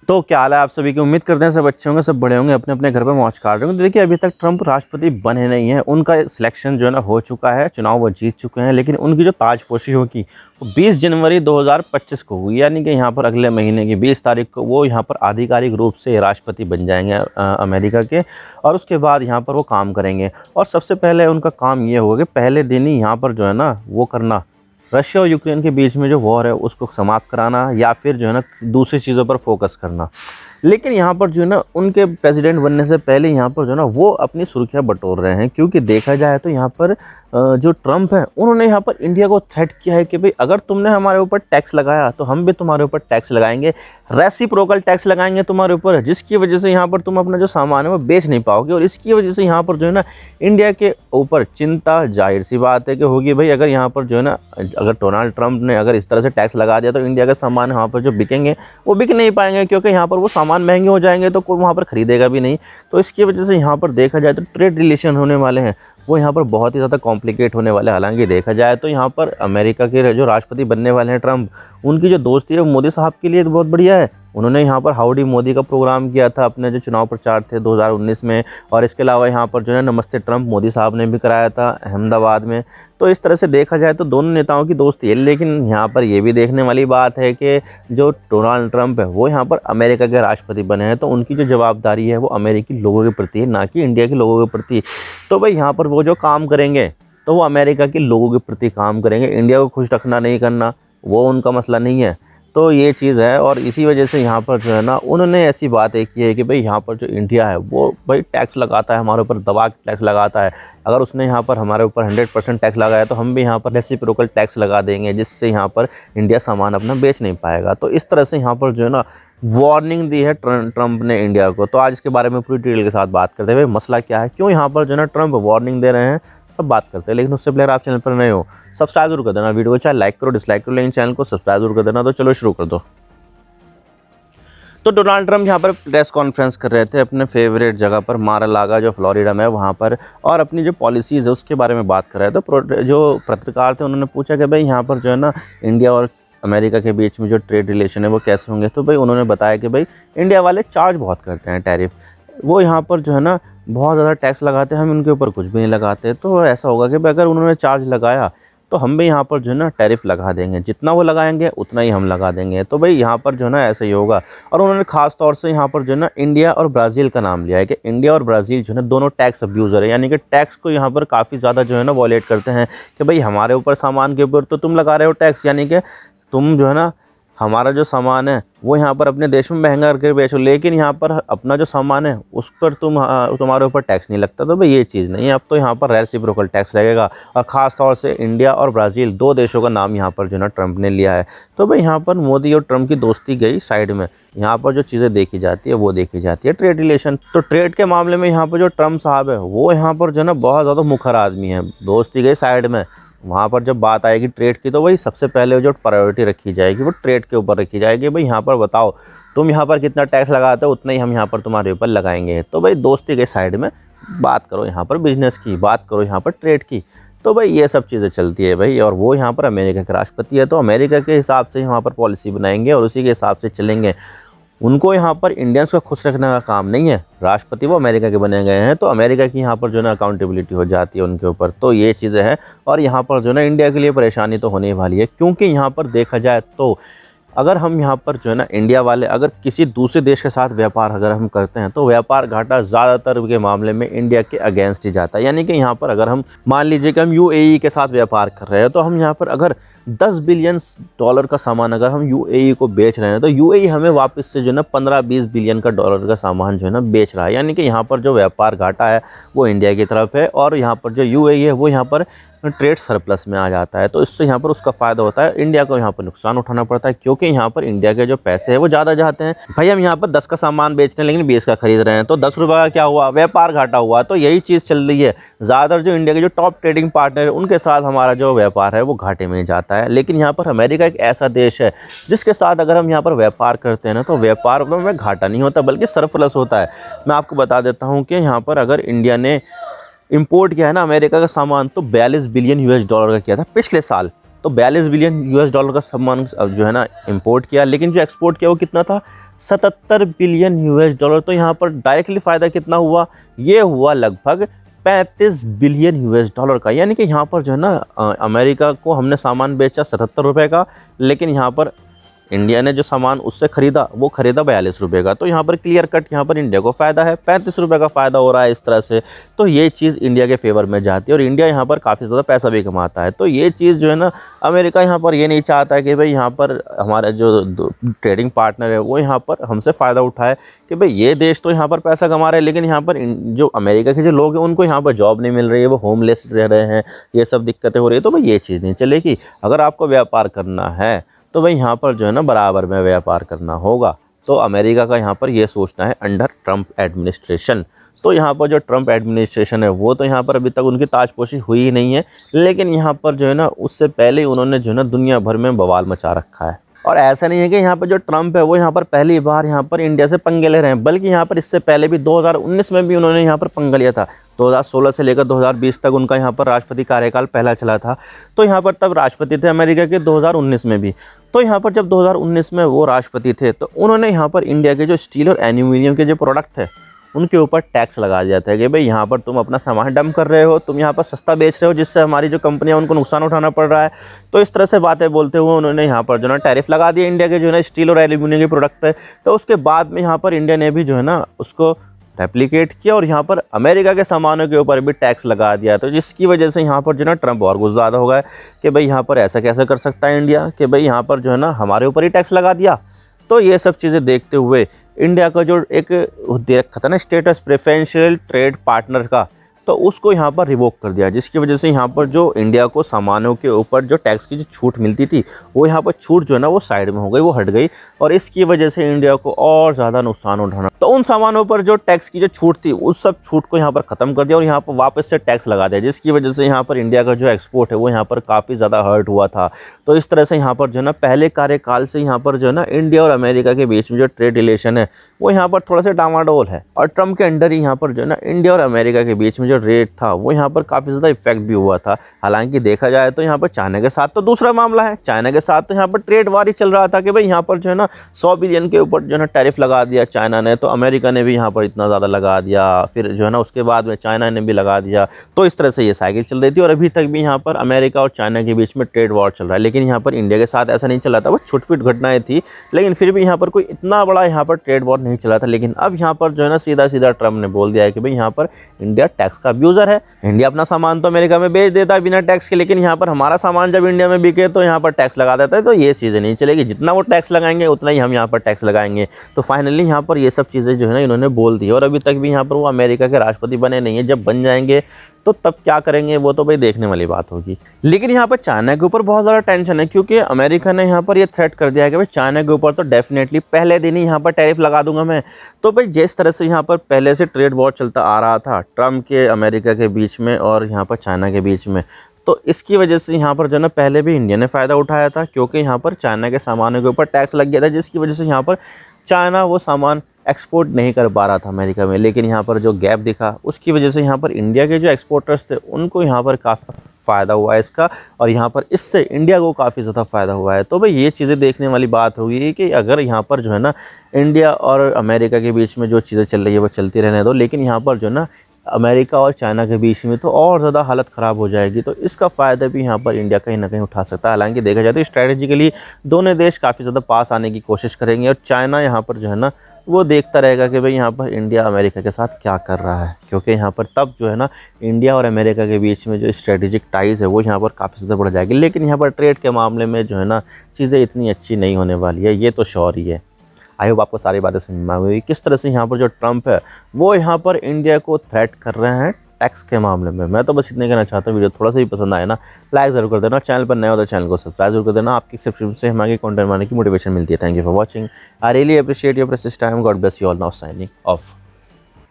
तो क्या हाल है आप सभी की। उम्मीद करते हैं सब अच्छे होंगे, सब बड़े होंगे, अपने अपने घर पे मौज काट रहे होंगे। देखिए अभी तक ट्रंप राष्ट्रपति बने नहीं हैं, उनका सिलेक्शन जो है ना हो चुका है, चुनाव वो जीत चुके हैं, लेकिन उनकी जो ताजपोशी होगी वो 20 जनवरी 2025 को हुई, यानी कि यहाँ पर अगले महीने की 20 तारीख को वो यहाँ पर आधिकारिक रूप से राष्ट्रपति बन जाएंगे अमेरिका के। और उसके बाद यहाँ पर वो काम करेंगे और सबसे पहले उनका काम ये होगा कि पहले दिन ही यहाँ पर जो है ना वो करना, रशिया और यूक्रेन के बीच में जो वॉर है उसको समाप्त कराना या फिर जो है ना दूसरी चीज़ों पर फोकस करना। लेकिन यहाँ पर जो है ना उनके प्रेसिडेंट बनने से पहले यहाँ पर जो है ना वो अपनी सुर्खियाँ बटोर रहे हैं, क्योंकि देखा जाए तो यहाँ पर जो ट्रंप है उन्होंने यहाँ पर इंडिया को थ्रेट किया है कि भाई अगर तुमने हमारे ऊपर टैक्स लगाया तो हम भी तुम्हारे ऊपर टैक्स लगाएंगे, रेसिप्रोकल टैक्स लगाएंगे तुम्हारे ऊपर, जिसकी वजह से यहाँ पर तुम अपना जो सामान है वो बेच नहीं पाओगे। और इसकी वजह से यहाँ पर जो है ना इंडिया के ऊपर चिंता जाहिर सी बात है कि होगी भाई। अगर यहाँ पर जो है ना अगर डोनाल्ड ट्रंप ने अगर इस तरह से टैक्स लगा दिया तो इंडिया के सामान यहाँ पर जो बिकेंगे वो बिक नहीं पाएंगे, क्योंकि यहाँ पर वो सामान महंगे हो जाएंगे तो कोई वहाँ पर ख़रीदेगा भी नहीं। तो इसकी वजह से यहाँ पर देखा जाए तो ट्रेड रिलेशन होने वाले हैं वो यहाँ पर बहुत ही ज़्यादा कॉम्प्लिकेट होने वाले हैं। हालांकि देखा जाए तो यहाँ पर अमेरिका के जो राष्ट्रपति बनने वाले हैं ट्रंप, उनकी जो दोस्ती है वो मोदी साहब के लिए तो बहुत बढ़िया है। उन्होंने यहाँ पर हाउडी मोदी का प्रोग्राम किया था अपने जो चुनाव प्रचार थे 2019 में, और इसके अलावा यहाँ पर जो है नमस्ते ट्रंप मोदी साहब ने भी कराया था अहमदाबाद में। तो इस तरह से देखा जाए तो दोनों नेताओं की दोस्ती है। लेकिन यहाँ पर ये भी देखने वाली बात है कि जो डोनाल्ड ट्रंप है वो यहाँ पर अमेरिका के राष्ट्रपति बने हैं, तो उनकी जो जवाबदारी है वो अमेरिकी लोगों के प्रति है, ना कि इंडिया के लोगों के प्रति। तो भाई यहाँ पर वो जो काम करेंगे तो वो अमेरिका के लोगों के प्रति काम करेंगे, इंडिया को खुश रखना नहीं करना वो उनका मसला नहीं है। तो ये चीज़ है, और इसी वजह से यहाँ पर जो है ना उन्होंने ऐसी बात एक की है कि भाई यहाँ पर जो इंडिया है वो भाई टैक्स लगाता है हमारे ऊपर, दबा के टैक्स लगाता है। अगर उसने यहाँ पर हमारे ऊपर 100% टैक्स लगाया तो हम भी यहाँ पर रेसिप्रोकल टैक्स लगा देंगे, जिससे यहाँ पर इंडिया सामान अपना बेच नहीं पाएगा। तो इस तरह से यहाँ पर जो है ना वार्निंग दी है ट्रंप ने इंडिया को। तो आज इसके बारे में पूरी डिटेल के साथ बात करते हैं, भाई मसला क्या है, क्यों यहाँ पर जो है ना ट्रंप वार्निंग दे रहे हैं, सब बात करते हैं। लेकिन उससे पहले आप चैनल पर नए हो सब्सक्राइब जरूर कर देना, वीडियो को चाहे लाइक करो डिसलाइक करो, लेकिन चैनल को सब्सक्राइब जरूर कर देना। तो चलो शुरू कर दो। तो डोनाल्ड ट्रंप यहाँ पर प्रेस कॉन्फ्रेंस कर रहे थे अपने फेवरेट जगह पर मार-आ-लागो जो फ्लोरिडा में है वहाँ पर, और अपनी जो पॉलिसीज़ है उसके बारे में बात कर रहे थे। तो जो पत्रकार थे उन्होंने पूछा कि भाई यहाँ पर जो है ना इंडिया और अमेरिका के बीच में जो ट्रेड रिलेशन है वो कैसे होंगे। तो भाई उन्होंने बताया कि भाई इंडिया वाले चार्ज बहुत करते हैं टैरिफ, वो यहाँ पर जो है ना बहुत ज़्यादा टैक्स लगाते हैं, हम उनके ऊपर कुछ भी नहीं लगाते। तो ऐसा होगा कि भाई अगर उन्होंने चार्ज लगाया तो हम भी यहाँ पर जो है ना टैरिफ लगा देंगे, जितना वो लगाएंगे उतना ही हम लगा देंगे। तो भाई यहाँ पर जो है ना ऐसा ही होगा। और उन्होंने खास तौर से यहाँ पर जो है ना इंडिया और ब्राज़ील का नाम लिया है कि इंडिया और ब्राज़ील जो है ना दोनों टैक्स अब्यूज़र है, यानी कि टैक्स को यहाँ पर काफ़ी ज़्यादा जो है ना वॉलेट करते हैं कि भाई हमारे ऊपर सामान के ऊपर तो तुम लगा रहे हो टैक्स, यानी कि तुम जो है ना हमारा जो सामान है वो यहाँ पर अपने देश में महंगा करके बेचो, लेकिन यहाँ पर अपना जो सामान है उस पर तुम्हारे ऊपर टैक्स नहीं लगता। तो भाई ये चीज़ नहीं है, अब तो यहाँ पर रेसिप्रोकल टैक्स लगेगा। और ख़ास तौर से इंडिया और ब्राज़ील दो देशों का नाम यहाँ पर जो ना ट्रंप ने लिया है। तो भाई यहाँ पर मोदी और ट्रंप की दोस्ती गई साइड में, यहाँ पर जो चीज़ें देखी जाती है वो देखी जाती है ट्रेड रिलेशन। तो ट्रेड के मामले में यहाँ पर जो ट्रंप साहब है वो यहाँ पर जो है ना बहुत ज़्यादा मुखर आदमी है, दोस्ती गई साइड में। वहाँ पर जब बात आएगी ट्रेड की तो वही सबसे पहले जो प्रायोरिटी रखी जाएगी वो ट्रेड के ऊपर रखी जाएगी। भाई यहाँ पर बताओ तुम यहाँ पर कितना टैक्स लगाते हो, उतना ही हम यहाँ पर तुम्हारे ऊपर लगाएंगे। तो भाई दोस्ती के साइड में बात करो, यहाँ पर बिजनेस की बात करो, यहाँ पर ट्रेड की। तो भाई ये सब चीज़ें चलती है भाई। और वो यहाँ पर अमेरिका के राष्ट्रपति है तो अमेरिका के हिसाब से वहाँ पर पॉलिसी बनाएंगे और उसी के हिसाब से चलेंगे। उनको यहाँ पर इंडियंस को खुश रखने का काम नहीं है, राष्ट्रपति वो अमेरिका के बने गए हैं तो अमेरिका की यहाँ पर जो है ना अकाउंटेबिलिटी हो जाती है उनके ऊपर। तो ये चीज़ें हैं, और यहाँ पर जो है ना इंडिया के लिए परेशानी तो होने वाली है, क्योंकि यहाँ पर देखा जाए तो अगर हम यहाँ पर जो है ना इंडिया वाले अगर किसी दूसरे देश के साथ व्यापार अगर हम करते हैं तो व्यापार घाटा ज़्यादातर के मामले में इंडिया के अगेंस्ट ही जाता है। यानी कि यहाँ पर अगर हम मान लीजिए कि हम यूएई के साथ व्यापार कर रहे हैं तो हम यहाँ पर अगर 10 बिलियन डॉलर का सामान अगर हम यूएई को बेच रहे हैं तो यूएई हमें वापस से जो है ना 15-20 बिलियन का डॉलर का सामान जो है ना बेच रहा है। यानी कि यहाँ पर जो व्यापार घाटा है वो इंडिया की तरफ है, और यहाँ पर जो यूएई है वो यहाँ पर ट्रेड सरप्लस में आ जाता है। तो इससे यहाँ पर उसका फ़ायदा होता है, इंडिया को यहाँ पर नुकसान उठाना पड़ता है, क्योंकि यहाँ पर इंडिया के जो पैसे हैं वो ज़्यादा जाते हैं। भाई हम यहाँ पर 10 का सामान बेच रहे हैं लेकिन 20 का खरीद रहे हैं, तो 10 रुपये का क्या हुआ, व्यापार घाटा हुआ। तो यही चीज़ चल रही है, ज़्यादातर जो इंडिया के जो टॉप ट्रेडिंग पार्टनर है उनके साथ हमारा जो व्यापार है वो घाटे में जाता है। लेकिन यहाँ पर अमेरिका एक ऐसा देश है जिसके साथ अगर हम यहाँ पर व्यापार करते हैं ना तो व्यापार में घाटा नहीं होता बल्कि सरप्लस होता है। मैं आपको बता देता हूँ कि यहाँ पर अगर इंडिया ने इंपोर्ट किया है ना अमेरिका का सामान तो 42 बिलियन यूएस डॉलर का किया था पिछले साल। तो 42 बिलियन यूएस डॉलर का सामान जो है ना इंपोर्ट किया, लेकिन जो एक्सपोर्ट किया वो कितना था, 77 बिलियन यूएस डॉलर। तो यहाँ पर डायरेक्टली फ़ायदा कितना हुआ, ये हुआ लगभग 35 बिलियन यूएस डॉलर का। यानी कि यहाँ पर जो है ना अमेरिका को हमने सामान बेचा 77 रुपये का, लेकिन यहाँ पर इंडिया ने जो सामान उससे खरीदा वो खरीदा 42 रुपये का। तो यहाँ पर क्लियर कट यहाँ पर इंडिया को फ़ायदा है, 35 रुपये का फ़ायदा हो रहा है इस तरह से। तो ये चीज़ इंडिया के फेवर में जाती है और इंडिया यहाँ पर काफ़ी ज़्यादा पैसा भी कमाता है। तो ये चीज़ जो है ना अमेरिका यहाँ पर ये नहीं चाहता है कि भाई यहाँ पर हमारा जो ट्रेडिंग पार्टनर है वो यहाँ पर हमसे फ़ायदा उठाए कि भाई ये देश तो यहाँ पर पैसा कमा रहे हैं, लेकिन यहाँ पर जो अमेरिका के जो लोग हैं उनको यहाँ पर जॉब नहीं मिल रही है, वो होमलेस रह रहे हैं, ये सब दिक्कतें हो रही है। तो भाई ये चीज़ नहीं चलेगी। अगर आपको व्यापार करना है तो भाई यहाँ पर जो है ना बराबर में व्यापार करना होगा। तो अमेरिका का यहाँ पर ये सोचना है अंडर ट्रंप एडमिनिस्ट्रेशन। तो यहाँ पर जो ट्रंप एडमिनिस्ट्रेशन है वो तो यहाँ पर अभी तक उनकी ताजपोशी हुई ही नहीं है, लेकिन यहाँ पर जो है ना उससे पहले उन्होंने जो है ना दुनिया भर में बवाल मचा रखा है। और ऐसा नहीं है कि यहाँ पर जो ट्रंप है वो यहाँ पर पहली बार यहाँ पर इंडिया से पंगे ले रहे हैं, बल्कि यहाँ पर इससे पहले भी 2019 में भी उन्होंने यहाँ पर पंगा लिया था। 2016 से लेकर 2020 तक उनका यहाँ पर राष्ट्रपति कार्यकाल पहला चला था। तो यहाँ पर तब राष्ट्रपति थे अमेरिका के 2019 में भी। तो यहाँ पर जब 2019 में वो राष्ट्रपति थे तो उन्होंने यहाँ पर इंडिया के जो स्टील और एल्यूमिनियम के जो प्रोडक्ट है उनके ऊपर टैक्स लगा दिया था कि भाई यहाँ पर तुम अपना सामान डंप कर रहे हो, तुम यहाँ पर सस्ता बेच रहे हो, जिससे हमारी जो कंपनियाँ उनको नुकसान उठाना पड़ रहा है। तो इस तरह से बातें बोलते हुए उन्होंने यहाँ पर जो है टैरिफ लगा दिया इंडिया के जो है स्टील और एल्यूमिनियम के प्रोडक्ट पे। तो उसके बाद में यहाँ पर इंडिया ने भी जो है ना उसको रेप्लिकेट किया और यहाँ पर अमेरिका के सामानों के ऊपर भी टैक्स लगा दिया। तो जिसकी वजह से यहाँ पर जो है ना ट्रंप और गुस्सा ज़्यादा हो गया कि भाई यहाँ पर ऐसा कैसे कर सकता है इंडिया कि भाई यहाँ पर जो है ना हमारे ऊपर ही टैक्स लगा दिया। तो ये सब चीज़ें देखते हुए इंडिया का जो एक दे रखा था ना स्टेटस प्रेफरेंशियल ट्रेड पार्टनर का, तो उसको यहाँ पर रिवोक कर दिया, जिसकी वजह से यहाँ पर जो इंडिया को सामानों के ऊपर जो टैक्स की जो छूट मिलती थी वो यहाँ पर छूट जो है ना वो साइड में हो गई, वो हट गई। और इसकी वजह से इंडिया को और ज़्यादा नुकसान उठाना। तो उन सामानों पर जो टैक्स की जो छूट थी उस सब छूट को यहाँ पर ख़त्म कर दिया और यहाँ पर वापस से टैक्स लगा दिया, जिसकी वजह से यहाँ पर इंडिया का जो एक्सपोर्ट है वो यहाँ पर काफ़ी ज़्यादा हर्ट हुआ था। तो इस तरह से यहाँ पर जो है ना पहले कार्यकाल से यहाँ पर जो है ना इंडिया और अमेरिका के बीच में जो ट्रेड रिलेशन है वो यहाँ पर थोड़ा सा डामाडोल है। और ट्रंप के अंडर ही यहाँ पर जो है ना इंडिया और अमेरिका के बीच में जो रेट था वो यहाँ पर काफ़ी ज़्यादा इफेक्ट भी हुआ था। हालांकि देखा जाए तो यहाँ पर चाइना के साथ तो दूसरा मामला है, चाइना के साथ तो यहाँ पर ट्रेड वार ही चल रहा था कि भाई यहाँ पर जो है ना 100 बिलियन के ऊपर जो है ना टैरिफ लगा दिया चाइना ने, तो अमेरिका ने भी यहाँ पर इतना ज़्यादा लगा दिया, फिर जो है ना उसके बाद में चाइना ने भी लगा दिया। तो इस तरह से ये साइकिल चल रही थी और अभी तक भी यहाँ पर अमेरिका और चाइना के बीच में ट्रेड वॉर चल रहा है। लेकिन यहाँ पर इंडिया के साथ ऐसा नहीं चला था, वो छुटपुट घटनाएं थी, लेकिन फिर भी यहाँ पर कोई इतना बड़ा यहाँ पर ट्रेड वॉर नहीं चला था। लेकिन अब यहाँ पर जो है ना सीधा सीधा ट्रंप ने बोल दिया है कि भाई यहाँ पर इंडिया टैक्स का अब्यूज़र है। इंडिया अपना सामान तो अमेरिका में बेच देता है बिना टैक्स के, लेकिन यहाँ पर हमारा सामान जब इंडिया में बिके तो यहाँ पर टैक्स लगा देता है। तो ये चीज़ें नहीं चलेगी, जितना वो टैक्स लगाएंगे उतना ही हम यहाँ पर टैक्स लगाएंगे। तो फाइनली यहाँ पर ये सब चीज़ें जो है ना इन्होंने बोल दी और अभी तक भी यहाँ पर वो अमेरिका के राष्ट्रपति बने नहीं है। जब बन जाएंगे तो तब क्या करेंगे वो तो भाई देखने वाली बात होगी। लेकिन यहाँ पर चाइना के ऊपर बहुत ज़्यादा टेंशन है, क्योंकि अमेरिका ने यहाँ पर ये थ्रेट कर दिया है कि भाई चाइना के ऊपर तो डेफिनेटली पहले दिन ही यहाँ पर टैरिफ लगा दूंगा मैं। तो भाई जिस तरह से यहाँ पर पहले से ट्रेड वॉर चलता आ रहा था ट्रंप के अमेरिका के बीच में और यहाँ पर चाइना के बीच में, तो इसकी वजह से यहाँ पर जो ना पहले भी इंडिया ने फ़ायदा उठाया था, क्योंकि यहाँ पर चाइना के सामानों के ऊपर टैक्स लग गया था, जिसकी वजह से यहाँ पर चाइना वो सामान एक्सपोर्ट नहीं कर पा रहा था अमेरिका में। लेकिन यहाँ पर जो गैप दिखा उसकी वजह से यहाँ पर इंडिया के जो एक्सपोर्टर्स थे उनको यहाँ पर काफ़ी फ़ायदा हुआ है इसका, और यहाँ पर इससे इंडिया को काफ़ी ज़्यादा फ़ायदा हुआ है। तो भाई ये चीज़ें देखने वाली बात होगी कि अगर यहाँ पर जो है ना इंडिया और अमेरिका के बीच में जो चीज़ें चल रही है वो चलती रहने दो, लेकिन यहाँ पर जो है ना अमेरिका और चाइना के बीच में तो और ज़्यादा हालत ख़राब हो जाएगी। तो इसका फ़ायदा भी यहाँ पर इंडिया कहीं ना कहीं उठा सकता है। हालांकि देखा जाए तो स्ट्रैटेजिकली दोनों देश काफ़ी ज़्यादा पास आने की कोशिश करेंगे और चाइना यहाँ पर जो है ना वो देखता रहेगा कि भाई यहाँ पर इंडिया अमेरिका के साथ क्या कर रहा है, क्योंकि यहाँ पर तब जो है ना इंडिया और अमेरिका के बीच में जो स्ट्रेटेजिक टाइज़ है वो यहाँ पर काफ़ी ज़्यादा बढ़ जाएगी। लेकिन यहाँ पर ट्रेड के मामले में जो है ना चीज़ें इतनी अच्छी नहीं होने वाली है, ये तो श्योर ही है। आई होप आपको सारी बातें समझ में आ गई किस तरह से यहाँ पर जो ट्रंप है वो यहाँ पर इंडिया को थ्रेट कर रहे हैं टैक्स के मामले में। मैं तो बस इतने कहना चाहता हूँ, वीडियो थोड़ा सा भी पसंद आए ना लाइक ज़रूर कर देना, चैनल पर नया हो तो चैनल को सब्सक्राइब जरूर कर देना। आपकी सब्सक्रिप्शन से हमारे कंटेंट बनाने की मोटिवेशन मिलती है। Thank you for watching, I really appreciate your precious time. God bless you all. Now signing off.